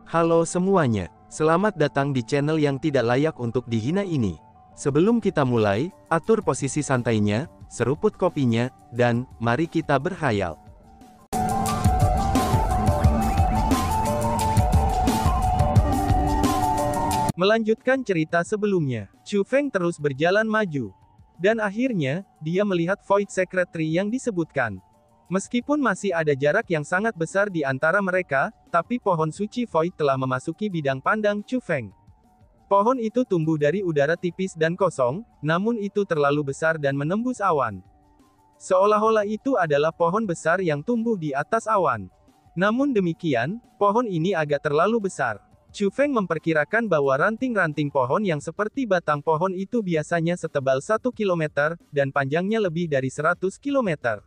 Halo semuanya, selamat datang di channel yang tidak layak untuk dihina ini. Sebelum kita mulai, atur posisi santainya, seruput kopinya, dan mari kita berkhayal. Melanjutkan cerita sebelumnya, Chu Feng terus berjalan maju. Dan akhirnya, dia melihat Void Secretary yang disebutkan. Meskipun masih ada jarak yang sangat besar di antara mereka, tapi pohon suci Void telah memasuki bidang pandang Chu Feng. Pohon itu tumbuh dari udara tipis dan kosong, namun itu terlalu besar dan menembus awan. Seolah-olah itu adalah pohon besar yang tumbuh di atas awan. Namun demikian, pohon ini agak terlalu besar. Chu Feng memperkirakan bahwa ranting-ranting pohon yang seperti batang pohon itu biasanya setebal 1 km, dan panjangnya lebih dari 100 km.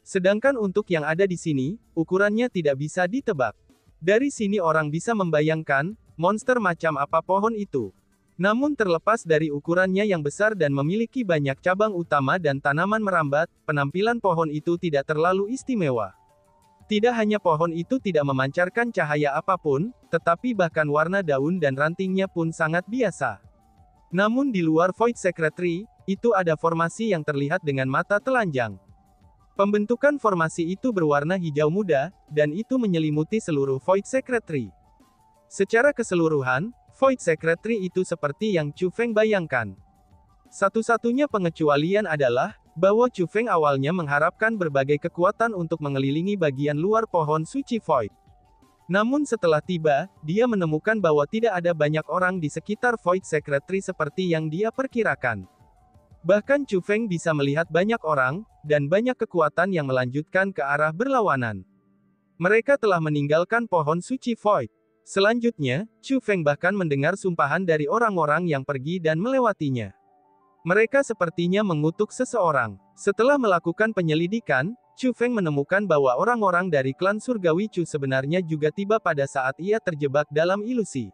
Sedangkan untuk yang ada di sini, ukurannya tidak bisa ditebak. Dari sini orang bisa membayangkan, monster macam apa pohon itu. Namun terlepas dari ukurannya yang besar dan memiliki banyak cabang utama dan tanaman merambat, penampilan pohon itu tidak terlalu istimewa. Tidak hanya pohon itu tidak memancarkan cahaya apapun, tetapi bahkan warna daun dan rantingnya pun sangat biasa. Namun di luar Void Secretary, itu ada formasi yang terlihat dengan mata telanjang. Pembentukan formasi itu berwarna hijau muda, dan itu menyelimuti seluruh Void Secretary. Secara keseluruhan, Void Secretary itu seperti yang Chu Feng bayangkan. Satu-satunya pengecualian adalah, bahwa Chu Feng awalnya mengharapkan berbagai kekuatan untuk mengelilingi bagian luar pohon suci Void. Namun setelah tiba, dia menemukan bahwa tidak ada banyak orang di sekitar Void Secretary seperti yang dia perkirakan. Bahkan Chu Feng bisa melihat banyak orang, dan banyak kekuatan yang melanjutkan ke arah berlawanan. Mereka telah meninggalkan pohon suci Void. Selanjutnya, Chu Feng bahkan mendengar sumpahan dari orang-orang yang pergi dan melewatinya. Mereka sepertinya mengutuk seseorang. Setelah melakukan penyelidikan, Chu Feng menemukan bahwa orang-orang dari klan surgawi Chu sebenarnya juga tiba pada saat ia terjebak dalam ilusi.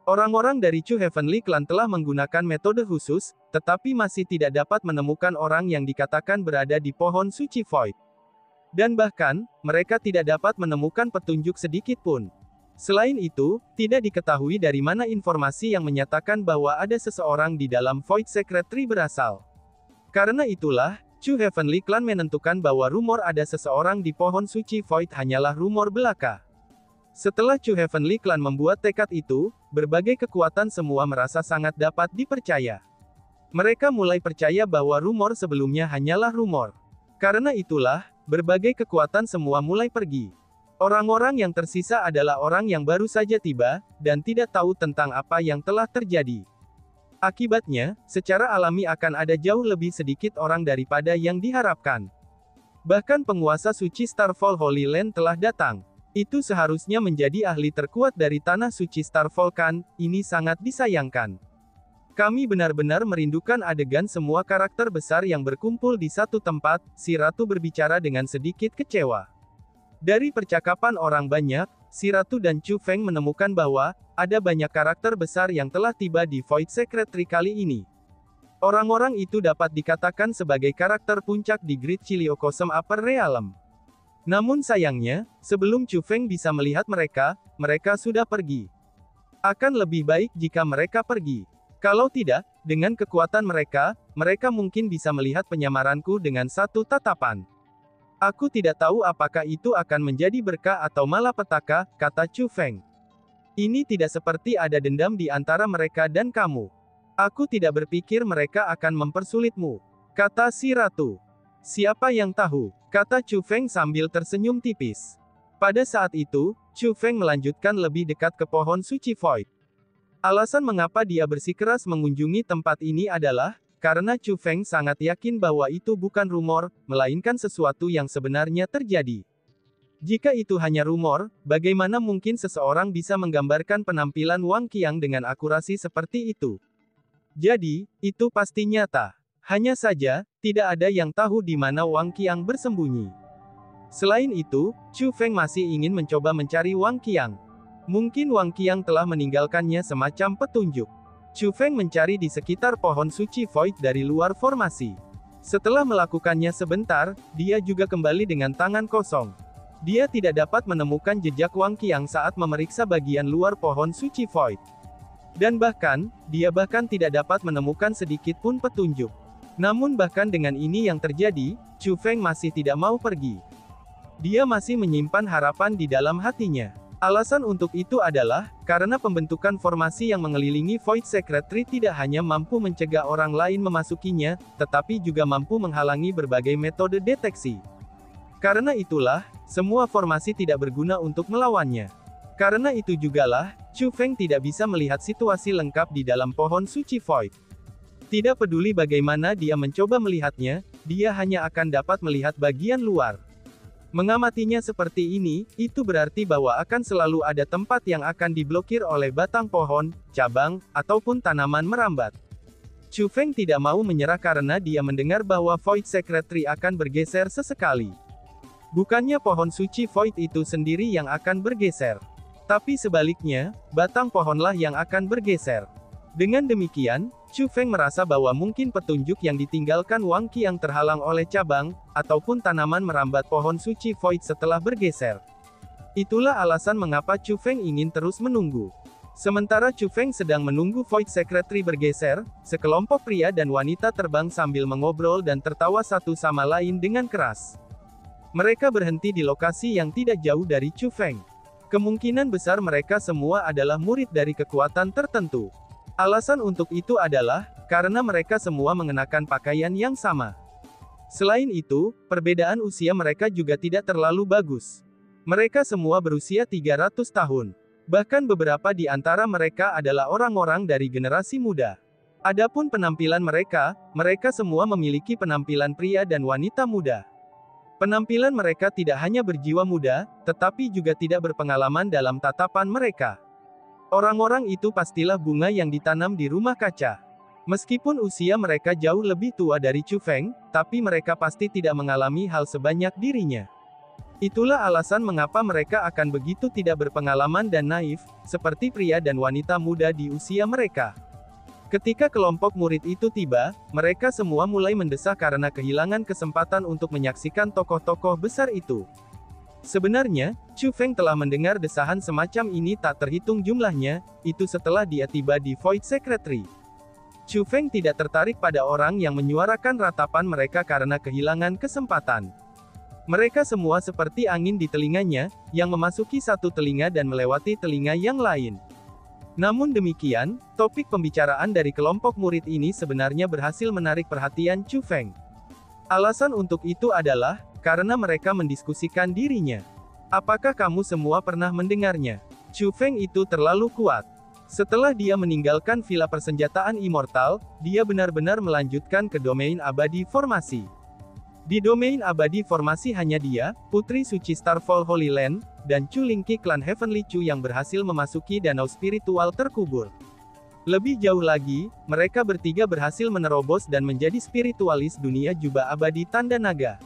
Orang-orang dari Chu Heavenly Clan telah menggunakan metode khusus, tetapi masih tidak dapat menemukan orang yang dikatakan berada di pohon suci Void. Dan bahkan, mereka tidak dapat menemukan petunjuk sedikit pun. Selain itu, tidak diketahui dari mana informasi yang menyatakan bahwa ada seseorang di dalam Void Secretary berasal. Karena itulah, Chu Heavenly Clan menentukan bahwa rumor ada seseorang di pohon suci Void hanyalah rumor belaka. Setelah Chu Heavenly Clan membuat tekad itu, berbagai kekuatan semua merasa sangat dapat dipercaya. Mereka mulai percaya bahwa rumor sebelumnya hanyalah rumor. Karena itulah, berbagai kekuatan semua mulai pergi. Orang-orang yang tersisa adalah orang yang baru saja tiba, dan tidak tahu tentang apa yang telah terjadi. Akibatnya, secara alami akan ada jauh lebih sedikit orang daripada yang diharapkan. Bahkan penguasa suci Starfall Holy Land telah datang. Itu seharusnya menjadi ahli terkuat dari tanah suci Starfall kan, ini sangat disayangkan. Kami benar-benar merindukan adegan semua karakter besar yang berkumpul di satu tempat, si Ratu berbicara dengan sedikit kecewa. Dari percakapan orang banyak, si Ratu dan Chu Feng menemukan bahwa, ada banyak karakter besar yang telah tiba di Void Secretary kali ini. Orang-orang itu dapat dikatakan sebagai karakter puncak di Great Chiliocosm Upper Realm. Namun sayangnya, sebelum Chu Feng bisa melihat mereka, mereka sudah pergi. Akan lebih baik jika mereka pergi. Kalau tidak, dengan kekuatan mereka, mereka mungkin bisa melihat penyamaranku dengan satu tatapan. Aku tidak tahu apakah itu akan menjadi berkah atau malapetaka, kata Chu Feng. Ini tidak seperti ada dendam di antara mereka dan kamu. Aku tidak berpikir mereka akan mempersulitmu, kata si Ratu. Siapa yang tahu, kata Chu Feng sambil tersenyum tipis. Pada saat itu, Chu Feng melanjutkan lebih dekat ke pohon suci Void. Alasan mengapa dia bersikeras mengunjungi tempat ini adalah, karena Chu Feng sangat yakin bahwa itu bukan rumor, melainkan sesuatu yang sebenarnya terjadi. Jika itu hanya rumor, bagaimana mungkin seseorang bisa menggambarkan penampilan Wang Qiang dengan akurasi seperti itu? Jadi, itu pasti nyata. Hanya saja, tidak ada yang tahu di mana Wang Qiang bersembunyi. Selain itu, Chu Feng masih ingin mencoba mencari Wang Qiang. Mungkin Wang Qiang telah meninggalkannya semacam petunjuk. Chu Feng mencari di sekitar pohon suci Void dari luar formasi. Setelah melakukannya sebentar, dia juga kembali dengan tangan kosong. Dia tidak dapat menemukan jejak Wang Qiang saat memeriksa bagian luar pohon suci Void. Dan bahkan, dia bahkan tidak dapat menemukan sedikit pun petunjuk. Namun bahkan dengan ini yang terjadi, Chu Feng masih tidak mau pergi. Dia masih menyimpan harapan di dalam hatinya. Alasan untuk itu adalah, karena pembentukan formasi yang mengelilingi Void Secretary tidak hanya mampu mencegah orang lain memasukinya, tetapi juga mampu menghalangi berbagai metode deteksi. Karena itulah, semua formasi tidak berguna untuk melawannya. Karena itu jugalah, Chu Feng tidak bisa melihat situasi lengkap di dalam pohon suci Void. Tidak peduli bagaimana dia mencoba melihatnya, dia hanya akan dapat melihat bagian luar. Mengamatinya seperti ini, itu berarti bahwa akan selalu ada tempat yang akan diblokir oleh batang pohon, cabang, ataupun tanaman merambat. Chu Feng tidak mau menyerah karena dia mendengar bahwa Void Secretary akan bergeser sesekali. Bukannya pohon suci Void itu sendiri yang akan bergeser. Tapi sebaliknya, batang pohonlah yang akan bergeser. Dengan demikian, Chu Feng merasa bahwa mungkin petunjuk yang ditinggalkan Wang Qiang terhalang oleh cabang, ataupun tanaman merambat pohon suci Void setelah bergeser. Itulah alasan mengapa Chu Feng ingin terus menunggu. Sementara Chu Feng sedang menunggu Void Secretary bergeser, sekelompok pria dan wanita terbang sambil mengobrol dan tertawa satu sama lain dengan keras. Mereka berhenti di lokasi yang tidak jauh dari Chu Feng. Kemungkinan besar mereka semua adalah murid dari kekuatan tertentu. Alasan untuk itu adalah, karena mereka semua mengenakan pakaian yang sama. Selain itu, perbedaan usia mereka juga tidak terlalu bagus. Mereka semua berusia 300 tahun. Bahkan beberapa di antara mereka adalah orang-orang dari generasi muda. Adapun penampilan mereka semua memiliki penampilan pria dan wanita muda. Penampilan mereka tidak hanya berjiwa muda, tetapi juga tidak berpengalaman dalam tatapan mereka. Orang-orang itu pastilah bunga yang ditanam di rumah kaca. Meskipun usia mereka jauh lebih tua dari Chu Feng, tapi mereka pasti tidak mengalami hal sebanyak dirinya. Itulah alasan mengapa mereka akan begitu tidak berpengalaman dan naif, seperti pria dan wanita muda di usia mereka. Ketika kelompok murid itu tiba, mereka semua mulai mendesak karena kehilangan kesempatan untuk menyaksikan tokoh-tokoh besar itu. Sebenarnya, Chu Feng telah mendengar desahan semacam ini tak terhitung jumlahnya, itu setelah dia tiba di Void Secretary. Chu Feng tidak tertarik pada orang yang menyuarakan ratapan mereka karena kehilangan kesempatan. Mereka semua seperti angin di telinganya, yang memasuki satu telinga dan melewati telinga yang lain. Namun demikian, topik pembicaraan dari kelompok murid ini sebenarnya berhasil menarik perhatian Chu Feng. Alasan untuk itu adalah, karena mereka mendiskusikan dirinya. Apakah kamu semua pernah mendengarnya? Chu Feng itu terlalu kuat. Setelah dia meninggalkan villa persenjataan immortal, dia benar-benar melanjutkan ke domain abadi formasi. Di domain abadi formasi hanya dia, Putri Suci Starfall Holy Land, dan Chu Lingqi klan Heavenly Chu yang berhasil memasuki danau spiritual terkubur. Lebih jauh lagi, mereka bertiga berhasil menerobos dan menjadi spiritualis dunia jubah abadi tanda naga.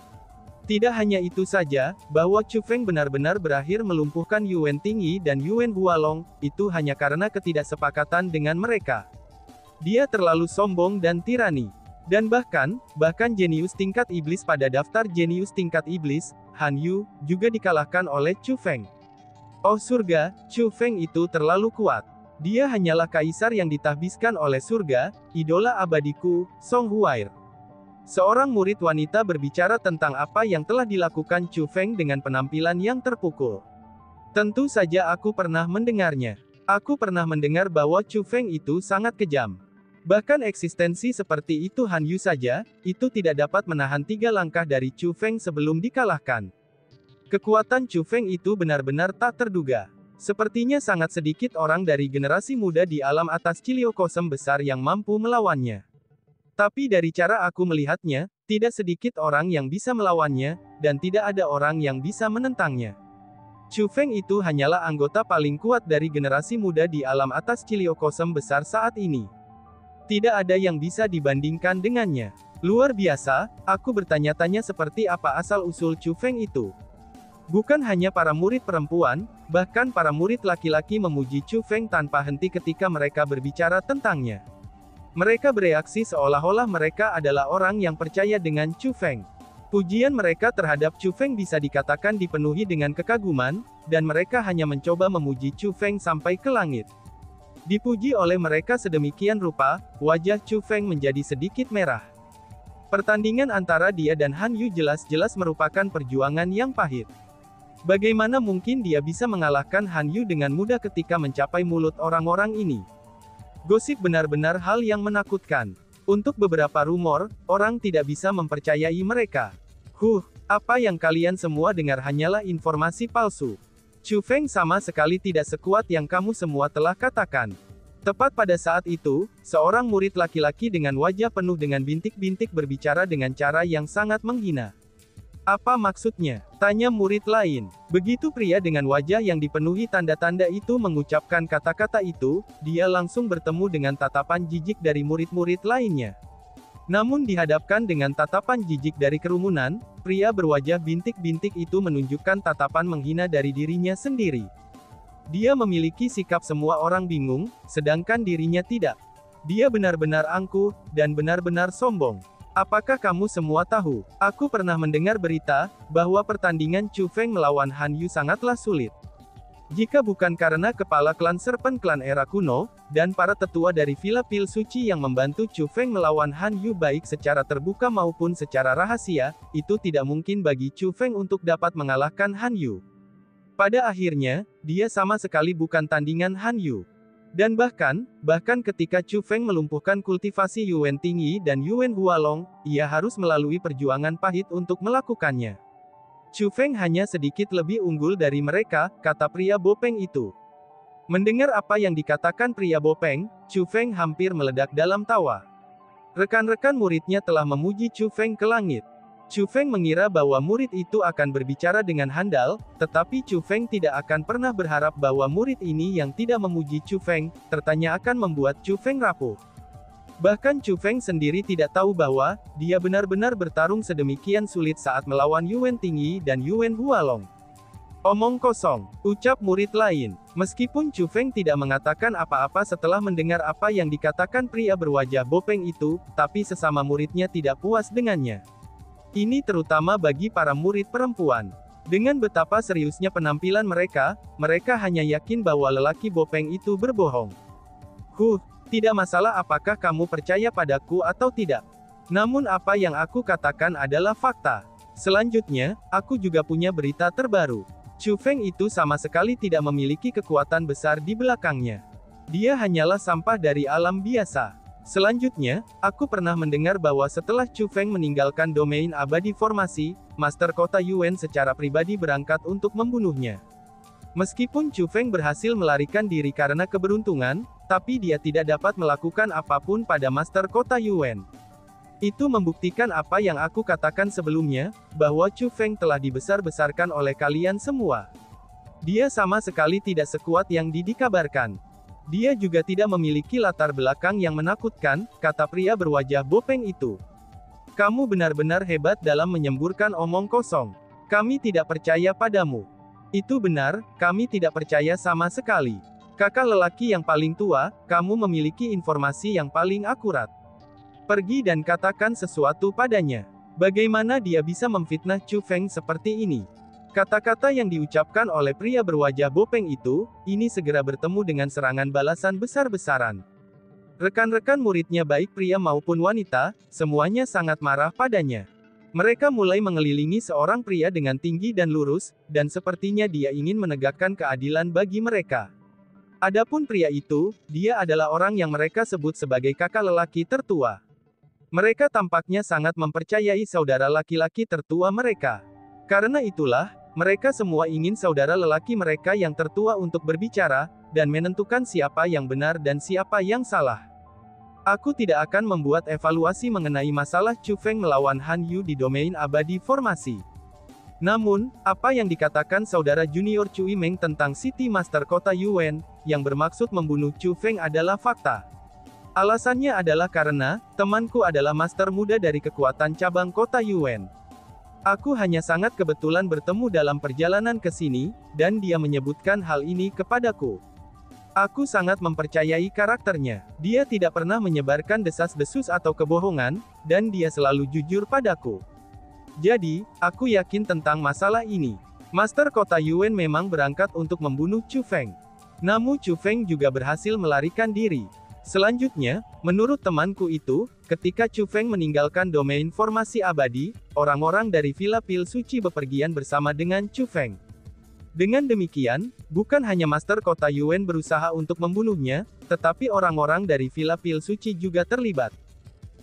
Tidak hanya itu saja, bahwa Chu Feng benar-benar berakhir melumpuhkan Yuan Tingyi dan Yuan Hualong, itu hanya karena ketidaksepakatan dengan mereka. Dia terlalu sombong dan tirani. Dan bahkan jenius tingkat iblis pada daftar jenius tingkat iblis, Han Yu, juga dikalahkan oleh Chu Feng. Oh surga, Chu Feng itu terlalu kuat. Dia hanyalah kaisar yang ditahbiskan oleh surga, idola abadiku, Song Huair. Seorang murid wanita berbicara tentang apa yang telah dilakukan Chu Feng dengan penampilan yang terpukul. Tentu saja aku pernah mendengarnya. Aku pernah mendengar bahwa Chu Feng itu sangat kejam. Bahkan eksistensi seperti itu Han Yu saja, itu tidak dapat menahan 3 langkah dari Chu Feng sebelum dikalahkan. Kekuatan Chu Feng itu benar-benar tak terduga. Sepertinya sangat sedikit orang dari generasi muda di alam atas Ciliokosem besar yang mampu melawannya. Tapi dari cara aku melihatnya, tidak sedikit orang yang bisa melawannya, dan tidak ada orang yang bisa menentangnya. Chu Feng itu hanyalah anggota paling kuat dari generasi muda di alam atas Ciliokosem besar saat ini. Tidak ada yang bisa dibandingkan dengannya. Luar biasa, aku bertanya-tanya seperti apa asal-usul Chu Feng itu. Bukan hanya para murid perempuan, bahkan para murid laki-laki memuji Chu Feng tanpa henti ketika mereka berbicara tentangnya. Mereka bereaksi seolah-olah mereka adalah orang yang percaya dengan Chu Feng. Pujian mereka terhadap Chu Feng bisa dikatakan dipenuhi dengan kekaguman, dan mereka hanya mencoba memuji Chu Feng sampai ke langit. Dipuji oleh mereka sedemikian rupa, wajah Chu Feng menjadi sedikit merah. Pertandingan antara dia dan Han Yu jelas-jelas merupakan perjuangan yang pahit. Bagaimana mungkin dia bisa mengalahkan Han Yu dengan mudah ketika mencapai mulut orang-orang ini? Gosip benar-benar hal yang menakutkan. Untuk beberapa rumor, orang tidak bisa mempercayai mereka. Apa yang kalian semua dengar hanyalah informasi palsu. Chu Feng sama sekali tidak sekuat yang kamu semua telah katakan. Tepat pada saat itu, seorang murid laki-laki dengan wajah penuh dengan bintik-bintik berbicara dengan cara yang sangat menghina. Apa maksudnya? Tanya murid lain. Begitu pria dengan wajah yang dipenuhi tanda-tanda itu mengucapkan kata-kata itu, dia langsung bertemu dengan tatapan jijik dari murid-murid lainnya. Namun dihadapkan dengan tatapan jijik dari kerumunan, pria berwajah bintik-bintik itu menunjukkan tatapan menghina dari dirinya sendiri. Dia memiliki sikap semua orang bingung, sedangkan dirinya tidak. Dia benar-benar angkuh, dan benar-benar sombong. Apakah kamu semua tahu? Aku pernah mendengar berita, bahwa pertandingan Chu Feng melawan Han Yu sangatlah sulit. Jika bukan karena kepala klan serpen klan era kuno, dan para tetua dari Villa Pil Suci yang membantu Chu Feng melawan Han Yu baik secara terbuka maupun secara rahasia, itu tidak mungkin bagi Chu Feng untuk dapat mengalahkan Han Yu. Pada akhirnya, dia sama sekali bukan tandingan Han Yu. Dan bahkan ketika Chu Feng melumpuhkan kultivasi Yuan Tingyi dan Yuan Hualong, ia harus melalui perjuangan pahit untuk melakukannya. Chu Feng hanya sedikit lebih unggul dari mereka, kata pria Bopeng itu. Mendengar apa yang dikatakan pria Bopeng, Chu Feng hampir meledak dalam tawa. Rekan-rekan muridnya telah memuji Chu Feng ke langit. Chu Feng mengira bahwa murid itu akan berbicara dengan handal, tetapi Chu Feng tidak akan pernah berharap bahwa murid ini yang tidak memuji Chu Feng, tertanya akan membuat Chu Feng rapuh. Bahkan Chu Feng sendiri tidak tahu bahwa, dia benar-benar bertarung sedemikian sulit saat melawan Yuan Tingyi dan Yuan Hualong. Omong kosong, ucap murid lain. Meskipun Chu Feng tidak mengatakan apa-apa setelah mendengar apa yang dikatakan pria berwajah Bopeng itu, tapi sesama muridnya tidak puas dengannya. Ini terutama bagi para murid perempuan. Dengan betapa seriusnya penampilan mereka, mereka hanya yakin bahwa lelaki Bopeng itu berbohong. Tidak masalah apakah kamu percaya padaku atau tidak. Namun apa yang aku katakan adalah fakta. Selanjutnya, aku juga punya berita terbaru. Chu Feng itu sama sekali tidak memiliki kekuatan besar di belakangnya. Dia hanyalah sampah dari alam biasa. Selanjutnya, aku pernah mendengar bahwa setelah Chu Feng meninggalkan domain abadi formasi, Master Kota Yuan secara pribadi berangkat untuk membunuhnya. Meskipun Chu Feng berhasil melarikan diri karena keberuntungan, tapi dia tidak dapat melakukan apapun pada Master Kota Yuan. Itu membuktikan apa yang aku katakan sebelumnya, bahwa Chu Feng telah dibesar-besarkan oleh kalian semua. Dia sama sekali tidak sekuat yang dikabarkan. Dia juga tidak memiliki latar belakang yang menakutkan, kata pria berwajah Bopeng itu. Kamu benar-benar hebat dalam menyemburkan omong kosong. Kami tidak percaya padamu. Itu benar, kami tidak percaya sama sekali. Kakak lelaki yang paling tua, kamu memiliki informasi yang paling akurat. Pergi dan katakan sesuatu padanya. Bagaimana dia bisa memfitnah Chu Feng seperti ini? Kata-kata yang diucapkan oleh pria berwajah Bopeng itu, ini segera bertemu dengan serangan balasan besar-besaran. Rekan-rekan muridnya baik pria maupun wanita, semuanya sangat marah padanya. Mereka mulai mengelilingi seorang pria dengan tinggi dan lurus, dan sepertinya dia ingin menegakkan keadilan bagi mereka. Adapun pria itu, dia adalah orang yang mereka sebut sebagai kakak lelaki tertua. Mereka tampaknya sangat mempercayai saudara laki-laki tertua mereka. Karena itulah, mereka semua ingin saudara lelaki mereka yang tertua untuk berbicara, dan menentukan siapa yang benar dan siapa yang salah. Aku tidak akan membuat evaluasi mengenai masalah Chu Feng melawan Han Yu di domain abadi formasi. Namun, apa yang dikatakan saudara junior Cui Meng tentang City Master Kota Yuan, yang bermaksud membunuh Chu Feng adalah fakta. Alasannya adalah karena, temanku adalah master muda dari kekuatan cabang Kota Yuan. Aku hanya sangat kebetulan bertemu dalam perjalanan ke sini, dan dia menyebutkan hal ini kepadaku. Aku sangat mempercayai karakternya. Dia tidak pernah menyebarkan desas-desus atau kebohongan, dan dia selalu jujur padaku. Jadi, aku yakin tentang masalah ini. Master Kota Yuan memang berangkat untuk membunuh Chu Feng. Namun Chu Feng juga berhasil melarikan diri. Selanjutnya, menurut temanku itu, ketika Chu Feng meninggalkan domain formasi abadi, orang-orang dari Villa Pil Suci bepergian bersama dengan Chu Feng. Dengan demikian, bukan hanya Master Kota Yuan berusaha untuk membunuhnya, tetapi orang-orang dari Villa Pil Suci juga terlibat.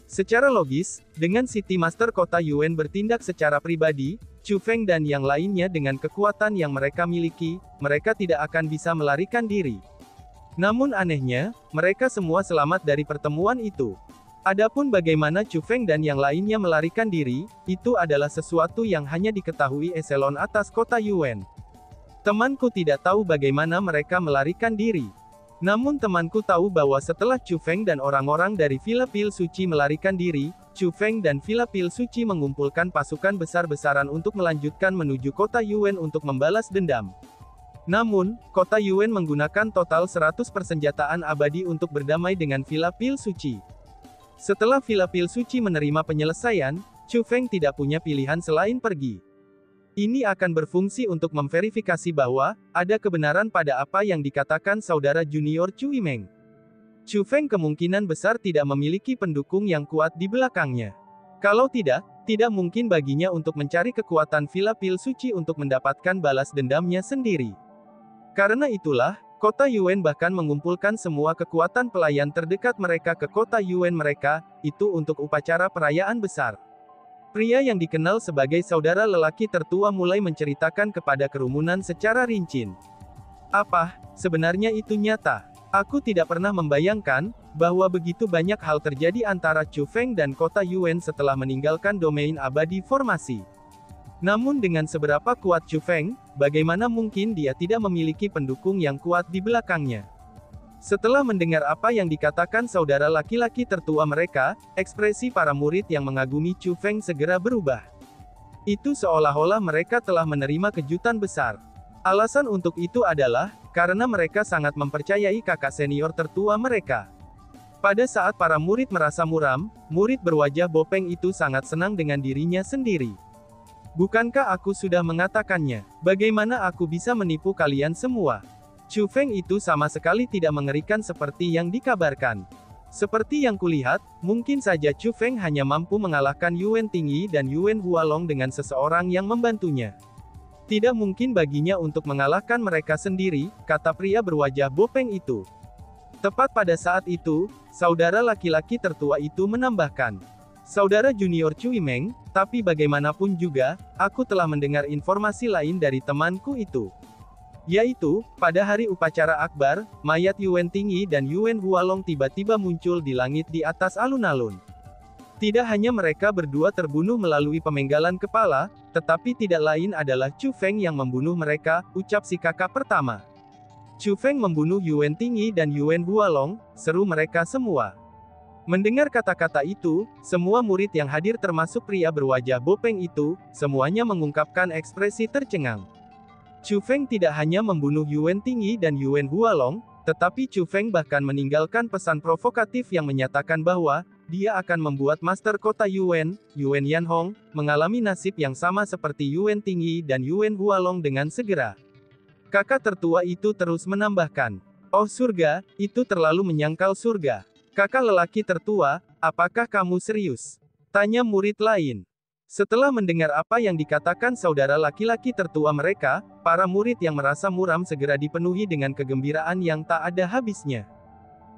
Secara logis, dengan City Master Kota Yuan bertindak secara pribadi, Chu Feng dan yang lainnya dengan kekuatan yang mereka miliki, mereka tidak akan bisa melarikan diri. Namun anehnya, mereka semua selamat dari pertemuan itu. Adapun bagaimana Chu Feng dan yang lainnya melarikan diri, itu adalah sesuatu yang hanya diketahui eselon atas Kota Yuan. Temanku tidak tahu bagaimana mereka melarikan diri. Namun temanku tahu bahwa setelah Chu Feng dan orang-orang dari Villa Pil Suci melarikan diri, Chu Feng dan Villa Pil Suci mengumpulkan pasukan besar-besaran untuk melanjutkan menuju Kota Yuan untuk membalas dendam. Namun, Kota Yuan menggunakan total 100 persenjataan abadi untuk berdamai dengan Villa Pil Suci. Setelah Villa Pil Suci menerima penyelesaian, Chu Feng tidak punya pilihan selain pergi. Ini akan berfungsi untuk memverifikasi bahwa ada kebenaran pada apa yang dikatakan saudara junior Chu Yimeng. Chu Feng kemungkinan besar tidak memiliki pendukung yang kuat di belakangnya. Kalau tidak mungkin baginya untuk mencari kekuatan Villa Pil Suci untuk mendapatkan balas dendamnya sendiri. Karena itulah, Kota Yuan bahkan mengumpulkan semua kekuatan pelayan terdekat mereka ke Kota Yuan mereka, itu untuk upacara perayaan besar. Pria yang dikenal sebagai saudara lelaki tertua mulai menceritakan kepada kerumunan secara rinci. Apa, sebenarnya itu nyata? Aku tidak pernah membayangkan, bahwa begitu banyak hal terjadi antara Chu Feng dan Kota Yuan setelah meninggalkan domain abadi formasi. Namun dengan seberapa kuat Chu Feng, bagaimana mungkin dia tidak memiliki pendukung yang kuat di belakangnya? Setelah mendengar apa yang dikatakan saudara laki-laki tertua mereka, ekspresi para murid yang mengagumi Chu Feng segera berubah. Itu seolah-olah mereka telah menerima kejutan besar. Alasan untuk itu adalah, karena mereka sangat mempercayai kakak senior tertua mereka. Pada saat para murid merasa muram, murid berwajah bopeng itu sangat senang dengan dirinya sendiri. Bukankah aku sudah mengatakannya? Bagaimana aku bisa menipu kalian semua? Chu Feng itu sama sekali tidak mengerikan seperti yang dikabarkan. Seperti yang kulihat, mungkin saja Chu Feng hanya mampu mengalahkan Yuan Tingyi dan Yuan Hualong dengan seseorang yang membantunya. Tidak mungkin baginya untuk mengalahkan mereka sendiri, kata pria berwajah bopeng itu. Tepat pada saat itu, saudara laki-laki tertua itu menambahkan. Saudara junior Chu Yimeng, tapi bagaimanapun juga, aku telah mendengar informasi lain dari temanku itu. Yaitu, pada hari upacara akbar, mayat Yuan Tingyi dan Yuan Hualong tiba-tiba muncul di langit di atas alun-alun. Tidak hanya mereka berdua terbunuh melalui pemenggalan kepala, tetapi tidak lain adalah Chu Feng yang membunuh mereka, ucap si kakak pertama. Chu Feng membunuh Yuan Tingyi dan Yuan Hualong, seru mereka semua. Mendengar kata-kata itu, semua murid yang hadir termasuk pria berwajah bopeng itu, semuanya mengungkapkan ekspresi tercengang. Chu Feng tidak hanya membunuh Yuan Tingyi dan Yuan Hualong, tetapi Chu Feng bahkan meninggalkan pesan provokatif yang menyatakan bahwa, dia akan membuat Master Kota Yuan, Yuan Yanhong, mengalami nasib yang sama seperti Yuan Tingyi dan Yuan Hualong dengan segera. Kakak tertua itu terus menambahkan, oh surga, itu terlalu menyangkal surga. Kakak lelaki tertua, apakah kamu serius? Tanya murid lain. Setelah mendengar apa yang dikatakan saudara laki-laki tertua mereka, para murid yang merasa muram segera dipenuhi dengan kegembiraan yang tak ada habisnya.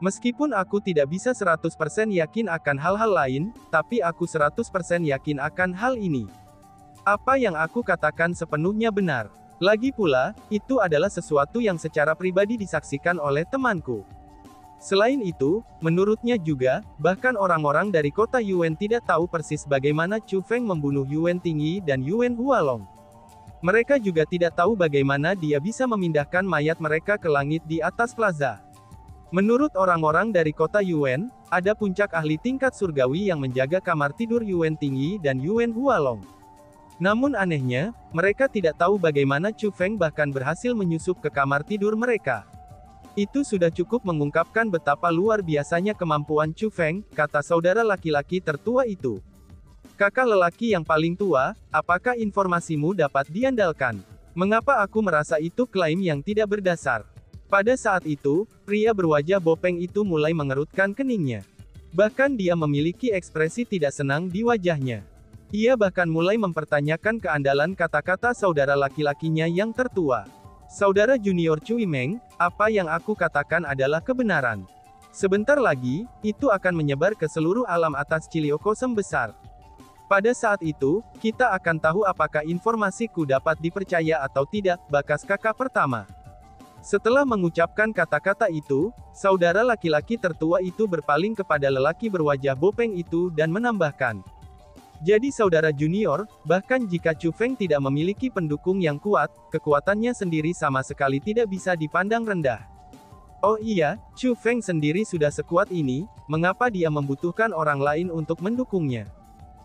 Meskipun aku tidak bisa 100% yakin akan hal-hal lain, tapi aku 100% yakin akan hal ini. Apa yang aku katakan sepenuhnya benar. Lagi pula, itu adalah sesuatu yang secara pribadi disaksikan oleh temanku. Selain itu, menurutnya juga, bahkan orang-orang dari Kota Yuan tidak tahu persis bagaimana Chu Feng membunuh Yuan Tingyi dan Yuan Hualong. Mereka juga tidak tahu bagaimana dia bisa memindahkan mayat mereka ke langit di atas plaza. Menurut orang-orang dari Kota Yuan, ada puncak ahli tingkat surgawi yang menjaga kamar tidur Yuan Tingyi dan Yuan Hualong. Namun anehnya, mereka tidak tahu bagaimana Chu Feng bahkan berhasil menyusup ke kamar tidur mereka. Itu sudah cukup mengungkapkan betapa luar biasanya kemampuan Chu Feng, kata saudara laki-laki tertua itu. Kakak lelaki yang paling tua, apakah informasimu dapat diandalkan? Mengapa aku merasa itu klaim yang tidak berdasar? Pada saat itu, pria berwajah bopeng itu mulai mengerutkan keningnya. Bahkan dia memiliki ekspresi tidak senang di wajahnya. Ia bahkan mulai mempertanyakan keandalan kata-kata saudara laki-lakinya yang tertua. Saudara junior Cui Meng, apa yang aku katakan adalah kebenaran. Sebentar lagi, itu akan menyebar ke seluruh alam atas Ciliokosem besar. Pada saat itu, kita akan tahu apakah informasiku dapat dipercaya atau tidak, bakas kakak pertama. Setelah mengucapkan kata-kata itu, saudara laki-laki tertua itu berpaling kepada lelaki berwajah bopeng itu dan menambahkan. Jadi saudara junior, bahkan jika Chu Feng tidak memiliki pendukung yang kuat, kekuatannya sendiri sama sekali tidak bisa dipandang rendah. Oh iya, Chu Feng sendiri sudah sekuat ini, mengapa dia membutuhkan orang lain untuk mendukungnya?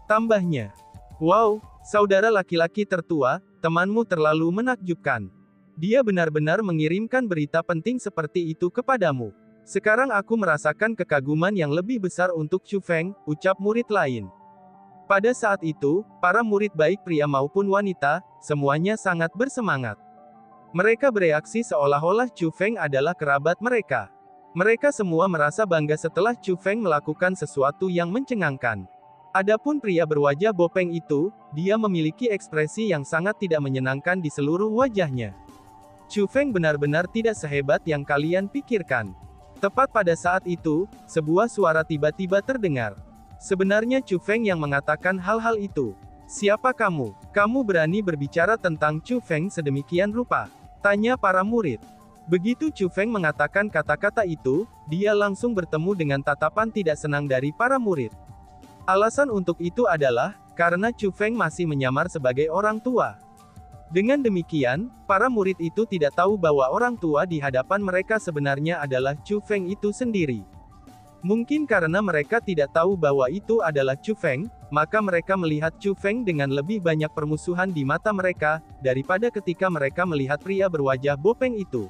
Tambahnya. Wow, saudara laki-laki tertua, temanmu terlalu menakjubkan. Dia benar-benar mengirimkan berita penting seperti itu kepadamu. Sekarang aku merasakan kekaguman yang lebih besar untuk Chu Feng, ucap murid lain. Pada saat itu, para murid baik pria maupun wanita, semuanya sangat bersemangat. Mereka bereaksi seolah-olah Chu Feng adalah kerabat mereka. Mereka semua merasa bangga setelah Chu Feng melakukan sesuatu yang mencengangkan. Adapun pria berwajah bopeng itu, dia memiliki ekspresi yang sangat tidak menyenangkan di seluruh wajahnya. Chu Feng benar-benar tidak sehebat yang kalian pikirkan. Tepat pada saat itu, sebuah suara tiba-tiba terdengar. Sebenarnya Chu Feng yang mengatakan hal-hal itu. Siapa kamu? Kamu berani berbicara tentang Chu Feng sedemikian rupa? Tanya para murid. Begitu Chu Feng mengatakan kata-kata itu, dia langsung bertemu dengan tatapan tidak senang dari para murid. Alasan untuk itu adalah, karena Chu Feng masih menyamar sebagai orang tua. Dengan demikian, para murid itu tidak tahu bahwa orang tua di hadapan mereka sebenarnya adalah Chu Feng itu sendiri. Mungkin karena mereka tidak tahu bahwa itu adalah Chu Feng, maka mereka melihat Chu Feng dengan lebih banyak permusuhan di mata mereka, daripada ketika mereka melihat pria berwajah bopeng itu.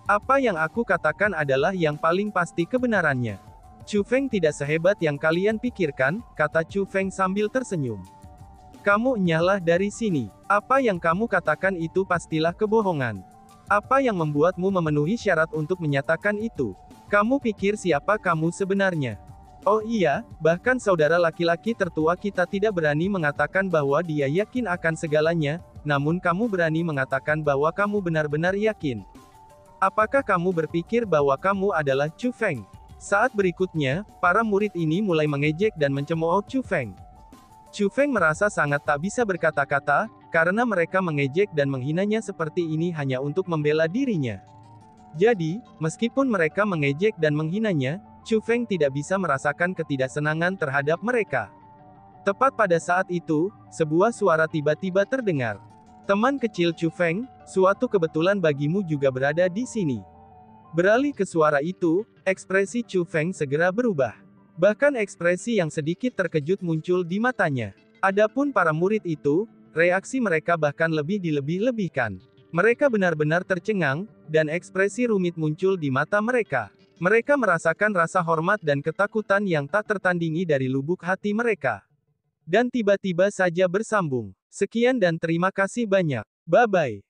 Apa yang aku katakan adalah yang paling pasti kebenarannya. Chu Feng tidak sehebat yang kalian pikirkan, kata Chu Feng sambil tersenyum. Kamu enyahlah dari sini. Apa yang kamu katakan itu pastilah kebohongan. Apa yang membuatmu memenuhi syarat untuk menyatakan itu? Kamu pikir siapa kamu sebenarnya? Oh iya, bahkan saudara laki-laki tertua kita tidak berani mengatakan bahwa dia yakin akan segalanya, namun kamu berani mengatakan bahwa kamu benar-benar yakin. Apakah kamu berpikir bahwa kamu adalah Chu Feng? Saat berikutnya, para murid ini mulai mengejek dan mencemooh Chu Feng. Chu Feng merasa sangat tak bisa berkata-kata, karena mereka mengejek dan menghinanya seperti ini hanya untuk membela dirinya. Jadi, meskipun mereka mengejek dan menghinanya, Chu Feng tidak bisa merasakan ketidaksenangan terhadap mereka. Tepat pada saat itu, sebuah suara tiba-tiba terdengar. Teman kecil Chu Feng, suatu kebetulan bagimu juga berada di sini. Beralih ke suara itu, ekspresi Chu Feng segera berubah. Bahkan ekspresi yang sedikit terkejut muncul di matanya. Adapun para murid itu, reaksi mereka bahkan lebih dilebih-lebihkan. Mereka benar-benar tercengang, dan ekspresi rumit muncul di mata mereka. Mereka merasakan rasa hormat dan ketakutan yang tak tertandingi dari lubuk hati mereka. Dan tiba-tiba saja bersambung. Sekian dan terima kasih banyak. Bye-bye.